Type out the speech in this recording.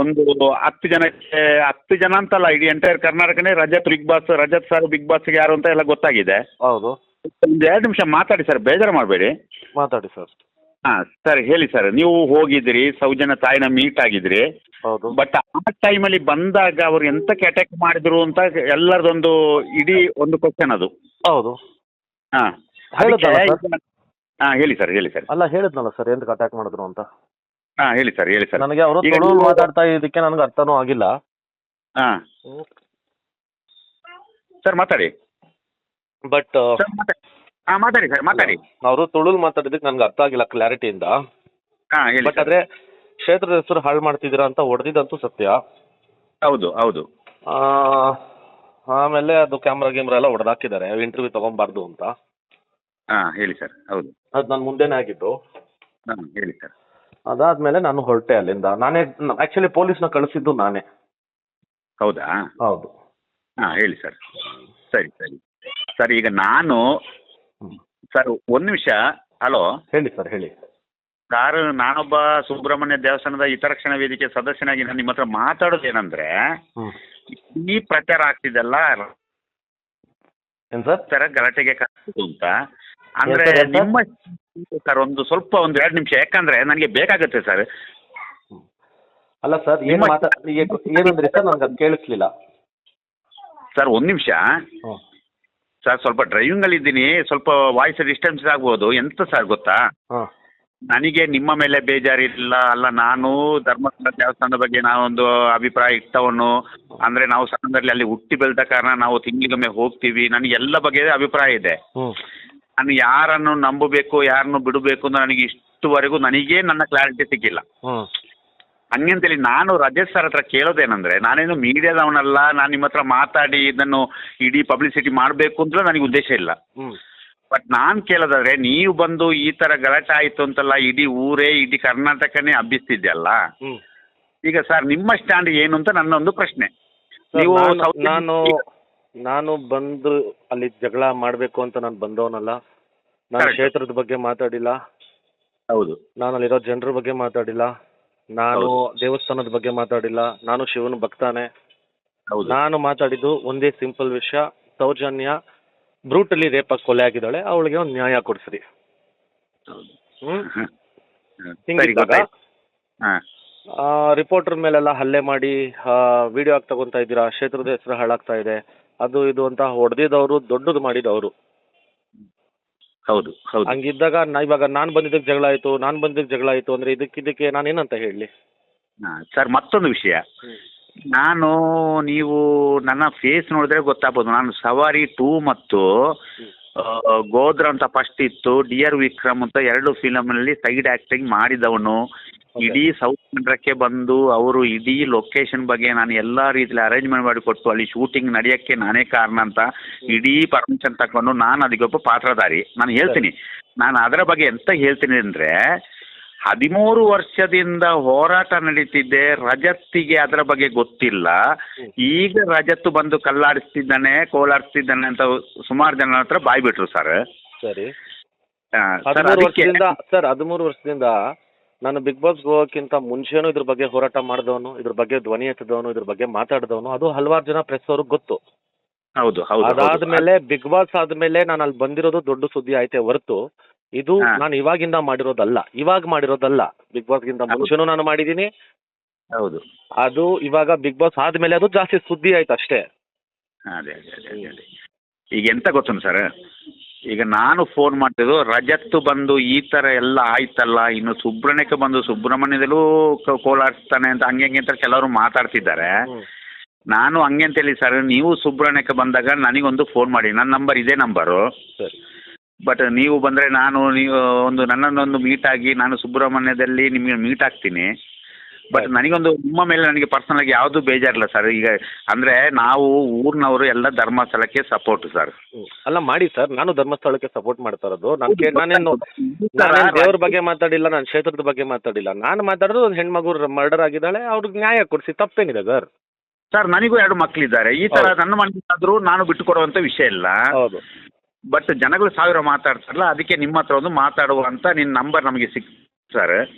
ಒಂದು 10 ಜನಕ್ಕೆ 10 ಜನ ಅಂತಲ್ಲ, ಇಡೀ ಎಂಟೈರ್ ಕರ್ನಾಟಕನೇ Rajat Bigg Boss, Rajat sir Bigg ಬಾಸ್ಗೆ ಯಾರು ಅಂತ ಎಲ್ಲ ಗೊತ್ತಾಗಿದೆ. ಹೌದು. ಒಂದು 2 ನಿಮಿಷ ಮಾತಾಡಿ ಸರ್, ಬೇಜಾರು ಮಾಡಬೇಡಿ. ಮಾತಾಡಿ ಸರ್. ಹಾಂ ಸರ್, ಹೇಳಿ ಸರ್. ನೀವು ಹೋಗಿದ್ರಿ, ಸೌಜನ್ಯ ತಾಯಿನ ಮೀಟ್ ಆಗಿದ್ರಿ. ಹೌದು. ಬಟ್ ಆ ಟೈಮಲ್ಲಿ ಬಂದಾಗ ಅವ್ರು ಎಂತಕ್ಕೆ ಅಟ್ಯಾಕ್ ಮಾಡಿದ್ರು ಅಂತ ಎಲ್ಲರದೊಂದು ಇಡೀ ಒಂದು ಕ್ವಶನ್ ಅದು. ಹೌದು. ಹಾಂ ಹೇಳಿದ್ನಲ್ಲ ಸರ್. ಹಾಂ ಹೇಳಿ ಸರ್, ಹೇಳಿ ಸರ್. ಅಲ್ಲ, ಹೇಳಿದ್ನಲ್ಲ ಸರ್ ಎಂತಕ್ಕೆ ಅಟ್ಯಾಕ್ ಮಾಡಿದ್ರು ಅಂತ. ಹಾಂ ಹೇಳಿ ಸರ್, ಹೇಳಿ ಸರ್. ನನಗೆ ಅವರು ಈಗ ತುಳು ನೀವು- ಮಾತಾಡ್ತಾ ಇದಕ್ಕೆ ನನಗೆ ಅರ್ಥನೂ ಆಗಿಲ್ಲ. ಹಾಂ ಸರ್ ಮಾತಾಡಿ. ಬಟ್ ಸರ್ ಮಾತಾಡಿ. ಹಾಂ ಮಾತಾಡಿ ಸರ್, ಮಾತಾಡಿ. ಅವರು ತುಳುಲ್ ಮಾತಾಡಿದ್ದಕ್ಕೆ ನನಗೆ ಅರ್ಥ ಆಗಿಲ್ಲ ಕ್ಲಾರಿಟಿಯಿಂದ. ಹಾಂ ಹೇಳಿ ಬಟ್ ಸರ್. ಆದ್ರೆ ಕ್ಷೇತ್ರದ ಹೆಸರು ಹಾಳು ಮಾಡ್ತಿದ್ದೀರಾ ಅಂತ ಹೊಡೆದಿದ್ದಂತೂ ಸತ್ಯ. ಹೌದು ಹೌದು. ಆ, ಆಮೇಲೆ ಅದು ಕ್ಯಾಮ್ರಾ ಗೇಮ್ರಾ ಎಲ್ಲ ಹೊಡೆದಾಕಿದ್ದಾರೆ ಇಂಟರ್ವ್ಯೂ ತಗೊಂಬಾರ್ದು ಅಂತ. ಹಾಂ ಹೇಳಿ ಸರ್. ಹೌದು. ಅದು ನನ್ನ ಮುಂದೆನೇ ಆಗಿದ್ದು. ಹಾಂ ಹೇಳಿ ಸರ್. ಅದಾದ್ಮೇಲೆ ನಾನು ಹೊರಟೆ ಅಲ್ಲಿಂದ. ನಾನೇ ಆಕ್ಚುಲಿ ಪೊಲೀಸ್ನ ಕಳಿಸಿದ್ದು ನಾನೇ. ಹೌದಾ? ಹೌದು. ಹಾಂ ಹೇಳಿ ಸರ್. ಸರಿ ಸರಿ ಸರ್. ಈಗ ನಾನು ಸರ್ ಒಂದು ನಿಮಿಷ. ಹಲೋ ಹೇಳಿ ಸರ್, ಹೇಳಿ. ಸರ್, ನಾನೊಬ್ಬ ಸುಬ್ರಹ್ಮಣ್ಯ ದೇವಸ್ಥಾನದ ಹಿತರಕ್ಷಣಾ ವೇದಿಕೆ ಸದಸ್ಯನಾಗಿ ನಾನು ನಿಮ್ಮ ಹತ್ರ ಮಾತಾಡೋದೇನಂದ್ರೆ, ಈ ಪ್ರಚಾರ ಆಗ್ತಿದೆಲ್ಲ ಏನ್ ಸರ್? ತರ ಗಲಾಟೆಗೆ ಕಾರಣದ್ದು ಅಂತ ಅಂದ್ರೆ ಏನ್ ಸರ್? ನಿಮ್ಮ ಸರ್ ಒಂದು ಸ್ವಲ್ಪ ಒಂದು 2 ನಿಮಿಷ, ಯಾಕಂದ್ರೆ ನನಗೆ ಬೇಕಾಗುತ್ತೆ ಸರ್. ಅಲ್ಲ ಸರ್, ಏನಂದ್ರಿ ಸರ್? ನನಗೆ ಅದು ಕೇಳಿಸ್ಲಿಲ್ಲ ಸರ್ ಒಂದು ನಿಮಿಷ ಸರ್. ಸ್ವಲ್ಪ ಡ್ರೈವಿಂಗಲ್ಲಿ ಇದ್ದೀನಿ, ಸ್ವಲ್ಪ ವಾಯ್ಸ್ ಡಿಸ್ಟರ್ಬೆನ್ಸ್ ಆಗ್ಬೋದು. ಎಂತ ಸರ್ ಗೊತ್ತಾ, ನನಗೆ ನಿಮ್ಮ ಮೇಲೆ ಬೇಜಾರಿಲ್ಲ. ಅಲ್ಲ, ನಾನು ಧರ್ಮಸ್ಥಳ ದೇವಸ್ಥಾನದ ಬಗ್ಗೆ ನಾವೊಂದು ಅಭಿಪ್ರಾಯ ಇಟ್ಟವನು. ಅಂದರೆ ನಾವು ಸಣ್ಣದಲ್ಲಿ ಅಲ್ಲಿ ಹುಟ್ಟಿ ಬೆಳೆದ ಕಾರಣ ನಾವು ತಿಂಗಳಿಗೊಮ್ಮೆ ಹೋಗ್ತೀವಿ. ನನಗೆ ಎಲ್ಲ ಬಗೆಯ ಅಭಿಪ್ರಾಯ ಇದೆ. ನಾನು ಯಾರನ್ನು ನಂಬಬೇಕು, ಯಾರನ್ನು ಬಿಡಬೇಕು ಅಂತ ನನಗೆ ಇಷ್ಟುವರೆಗೂ ನನಗೇ ನನ್ನ ಕ್ಲಾರಿಟಿ ಸಿಕ್ಕಿಲ್ಲ. ಹಂಗಂತೇಳಿ ನಾನು ರಜತ್ ಸರ್ ಹತ್ರ ಕೇಳೋದೇನೆಂದರೆ, ನಾನೇನು ಮೀಡಿಯಾದವನಲ್ಲ, ನಾನು ನಿಮ್ಮ ಹತ್ರ ಮಾತಾಡಿ ಇದನ್ನು ಇಡೀ ಪಬ್ಲಿಸಿಟಿ ಮಾಡಬೇಕು ಅಂತಲೂ ನನಗೆ ಉದ್ದೇಶ ಇಲ್ಲ. ಬಟ್ ನಾನು ಕೇಳೋದಾದ್ರೆ, ನೀವು ಬಂದು ಈ ಥರ ಗಲಾಟೆ ಆಯಿತು ಅಂತಲ್ಲ, ಇಡೀ ಊರೇ ಇಡೀ ಕರ್ನಾಟಕನೇ ಹಬ್ಬಿಸ್ತಿದ್ಯಲ್ಲ. ಈಗ ಸರ್ ನಿಮ್ಮ ಸ್ಟ್ಯಾಂಡ್ ಏನು ಅಂತ ನನ್ನೊಂದು ಪ್ರಶ್ನೆ. ನೀವು ನಾನು ಬಂದು ಅಲ್ಲಿ ಜಗಳ ಮಾಡಬೇಕು ಅಂತ ನಾನು ಬಂದವನಲ್ಲ. ನಾನು ಕ್ಷೇತ್ರದ ಬಗ್ಗೆ ಮಾತಾಡಿಲ್ಲ. ಹೌದು. ನಾನು ಅಲ್ಲಿರೋ ಜನರ ಬಗ್ಗೆ ಮಾತಾಡಿಲ್ಲ. ನಾನು ದೇವಸ್ಥಾನದ ಬಗ್ಗೆ ಮಾತಾಡಿಲ್ಲ. ನಾನು ಶಿವನ ಭಕ್ತಾನೆ. ನಾನು ಮಾತಾಡಿದ್ದು ಒಂದೇ ಸಿಂಪಲ್ ವಿಷಯ. ಸೌಜನ್ಯ ಬ್ರೂಟಲಿ ರೇಪಾಗಿ ಕೊಲೆ ಆಗಿದ್ದಾಳೆ, ಅವಳಿಗೆ ಒಂದು ನ್ಯಾಯ ಕೊಡಿಸ್ರಿ. ರಿಪೋರ್ಟರ್ ಮೇಲೆಲ್ಲ ಹಲ್ಲೆ ಮಾಡಿ ವಿಡಿಯೋ ಆಗಿ ತಗೊಂತಾ ಇದ್ದೀರಾ, ಕ್ಷೇತ್ರದ ಹೆಸರು ಹಾಳಾಗ್ತಾ ಇದೆ, ಅದು ಇದು ಅಂತ ಹೊಡೆದಿದ್ದವರು, ದೊಡ್ಡದು ಮಾಡಿದವರು. ಹೌದು ಹೌದು. ಹಂಗಿದ್ದಾಗ ಇವಾಗ ನಾನು ಬಂದಿದ್ದಕ್ಕೆ ಜಗಳ ಆಯಿತು ಅಂದರೆ ಇದಕ್ಕೆ ನಾನೇನಂತ ಹೇಳಲಿ? ಸರ್ ಮತ್ತೊಂದು ವಿಷಯ, ನೀವು ನನ್ನ ಫೇಸ್ ನೋಡಿದ್ರೆ ಗೊತ್ತಾಗ್ಬೋದು. ನಾನು ಸವಾರಿ 2 ಮತ್ತು ಗೋದ್ರ ಅಂತ ಫಸ್ಟ್ ಇತ್ತು, ಡಿಯರ್ ವಿಕ್ರಮ್ ಅಂತ 2 ಫಿಲಮ್ನಲ್ಲಿ ಸೈಡ್ ಆ್ಯಕ್ಟಿಂಗ್ ಮಾಡಿದವನು. ಇಡೀ ಸೌತ್ ಕೇಂದ್ರಕ್ಕೆ ಬಂದು ಅವರು ಇಡೀ ಲೊಕೇಶನ್ ಬಗ್ಗೆ ನಾನು ಎಲ್ಲ ರೀತಿಯಲ್ಲಿ ಅರೇಂಜ್ಮೆಂಟ್ ಮಾಡಿಕೊಟ್ಟು ಅಲ್ಲಿ ಶೂಟಿಂಗ್ ನಡೆಯೋಕ್ಕೆ ನಾನೇ ಕಾರಣ ಅಂತ ಇಡೀ ಪರ್ಮಿಷನ್ ತಗೊಂಡು ನಾನು ಅದಕ್ಕೊಬ್ಬ ಪಾತ್ರಧಾರಿ. ನಾನು ಹೇಳ್ತೀನಿ, ನಾನು ಅದರ ಬಗ್ಗೆ ಎಂತ ಹೇಳ್ತೀನಿ ಅಂದರೆ, 13 ವರ್ಷದಿಂದ ಹೋರಾಟ ನಡೀತಿದ್ದೆ. ರಜತ್ತಿಗೆ ಅದರ ಬಗ್ಗೆ ಗೊತ್ತಿಲ್ಲ. ಈಗ ರಜತ್ತು ಬಂದು ಕಲ್ಲಾಡಿಸ್ತಿದ್ದಾನೆ, ಕೋಲಾಡಿಸ್ತಿದ್ದಾನೆ ಅಂತ ಸುಮಾರು ಜನ ಹತ್ರ ಬಾಯ್ಬಿಟ್ರು ಸರ್. ಸರಿ. ಸರ್ 13 ವರ್ಷದಿಂದ ನಾನು ಬಿಗ್ ಬಾಸ್ಗೆ ಹೋಗೋಕ್ಕಿಂತ ಮುಂಚೆನೂ ಇದ್ರ ಬಗ್ಗೆ ಹೋರಾಟ ಮಾಡಿದವನು, ಇದ್ರ ಬಗ್ಗೆ ಧ್ವನಿ ಎತ್ತಿದವನು, ಇದ್ರ ಬಗ್ಗೆ ಮಾತಾಡಿದವನು. ಅದು ಹಲವಾರು ಜನ ಪ್ರೆಸ್ ಅವ್ರಿಗೆ ಗೊತ್ತು. ಹೌದು ಹೌದು. ಅದಾದ್ಮೇಲೆ ಬಿಗ್ ಬಾಸ್ ಆದ್ಮೇಲೆ ನಾನು ಅಲ್ಲಿ ಬಂದಿರೋದು ದೊಡ್ಡ ಸುದ್ದಿ ಆಯ್ತೆ ಹೊರತು ಇದು ನಾನು ಇವಾಗಿಂದ ಮಾಡಿರೋದಲ್ಲ. ಬಿಗ್ ಬಾಸ್ಗಿಂತ ಮುಂಚೆನೂ ನಾನು ಮಾಡಿದ್ದೀನಿ. ಹೌದು. ಅದು ಇವಾಗ ಬಿಗ್ ಬಾಸ್ ಆದ್ಮೇಲೆ ಅದು ಜಾಸ್ತಿ ಸುದ್ದಿ ಆಯ್ತು ಅಷ್ಟೇ. ಅದೇ ಅದೇ ಅದೇ ಅದೇ. ಈಗ ಎಂತ ಗೊತ್ತುಂಟು ಸರ್, ಈಗ ನಾನು ಫೋನ್ ಮಾಡ್ತಿದ್ದು ರಜತ್ತು ಬಂದು ಈ ಥರ ಎಲ್ಲ ಆಯ್ತಲ್ಲ, ಇನ್ನು ಸುಬ್ರಹ್ಮಣ್ಯಕ್ಕೆ ಬಂದು ಸುಬ್ರಹ್ಮಣ್ಯದಲ್ಲೂ ಕೋಲಾಡಿಸ್ತಾನೆ ಅಂತ ಹಂಗೆ ಅಂತ ಕೆಲವರು ಮಾತಾಡ್ತಿದ್ದಾರೆ. ನಾನು ಹಂಗೆ ಅಂತೇಳಿ ಸರ್, ನೀವು ಸುಬ್ರಹ್ಮಣ್ಯಕ್ಕೆ ಬಂದಾಗ ನನಗೊಂದು ಫೋನ್ ಮಾಡಿ, ನನ್ನ ನಂಬರ್ ಇದೇ ನಂಬರು. ಸರಿ. ಬಟ್ ನೀವು ಬಂದರೆ ನೀವು ನನ್ನನ್ನೊಂದು ಮೀಟ್ ಆಗಿ, ನಾನು ಸುಬ್ರಹ್ಮಣ್ಯದಲ್ಲಿ ನಿಮಗೆ ಮೀಟ್ ಆಗ್ತೀನಿ. ಬಟ್ ನನಗೊಂದು ನಿಮ್ಮ ಮೇಲೆ ನನಗೆ ಪರ್ಸನಲ್ ಆಗಿ ಯಾವುದು ಬೇಜಾರಿಲ್ಲ ಸರ್. ಈಗ ಅಂದರೆ ನಾವು ಊರಿನವರು ಎಲ್ಲ ಧರ್ಮಸ್ಥಳಕ್ಕೆ ಸಪೋರ್ಟ್ ಸರ್. ಅಲ್ಲ ಮಾಡಿ ಸರ್, ನಾನು ಧರ್ಮಸ್ಥಳಕ್ಕೆ ಸಪೋರ್ಟ್ ಮಾಡ್ತಾ ಇರೋದು. ನಾನೇನು ದೇವ್ರ ಬಗ್ಗೆ ಮಾತಾಡಿಲ್ಲ, ನಾನು ಕ್ಷೇತ್ರದ ಬಗ್ಗೆ ಮಾತಾಡಿಲ್ಲ. ನಾನು ಮಾತಾಡೋದು ಒಂದು ಹೆಣ್ಮಗು ಮರ್ಡರ್ ಆಗಿದ್ದಾಳೆ, ಅವ್ರಿಗೆ ನ್ಯಾಯ ಕೊಡಿಸಿ, ತಪ್ಪೇನಿದೆ ಸರ್? ಸರ್ ನನಗೂ 2 ಮಕ್ಕಳಿದ್ದಾರೆ. ಈ ಥರ ನನ್ನ ಮನೆಯಾದರೂ ನಾನು ಬಿಟ್ಟು ಕೊಡುವಂಥ ವಿಷಯ ಇಲ್ಲ. ಹೌದು. ಬಟ್ ಜನಗಳು 1000 ಮಾತಾಡ್ತಾರಲ್ಲ, ಅದಕ್ಕೆ ನಿಮ್ಮ ಹತ್ರ ಒಂದು ಮಾತಾಡುವ ಅಂತ ನಿನ್ನ ನಂಬರ್ ನಮಗೆ ಸಿಕ್ತು ಸರ್.